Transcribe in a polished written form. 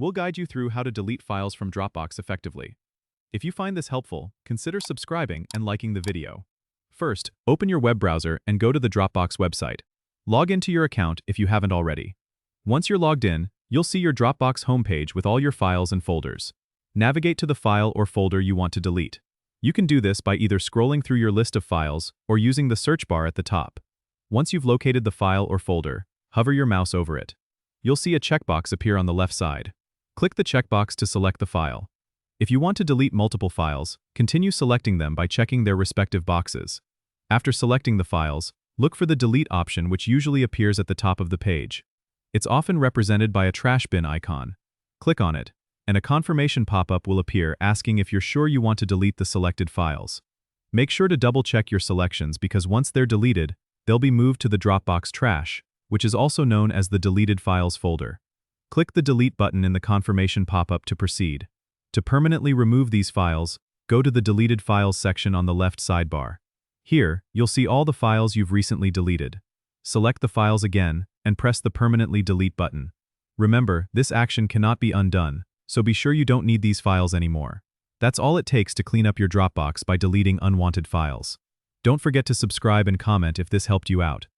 we'll guide you through how to delete files from Dropbox effectively. If you find this helpful, consider subscribing and liking the video. First, open your web browser and go to the Dropbox website. Log into your account if you haven't already. Once you're logged in, you'll see your Dropbox homepage with all your files and folders. Navigate to the file or folder you want to delete. You can do this by either scrolling through your list of files or using the search bar at the top. Once you've located the file or folder, hover your mouse over it. You'll see a checkbox appear on the left side. Click the checkbox to select the file. If you want to delete multiple files, continue selecting them by checking their respective boxes. After selecting the files, look for the delete option, which usually appears at the top of the page. It's often represented by a trash bin icon. Click on it, and a confirmation pop-up will appear asking if you're sure you want to delete the selected files. Make sure to double-check your selections because once they're deleted, they'll be moved to the Dropbox trash, which is also known as the deleted files folder. Click the delete button in the confirmation pop-up to proceed. To permanently remove these files, go to the deleted files section on the left sidebar. Here, you'll see all the files you've recently deleted. Select the files again and press the permanently delete button. Remember, this action cannot be undone, so be sure you don't need these files anymore. That's all it takes to clean up your Dropbox by deleting unwanted files. Don't forget to subscribe and comment if this helped you out.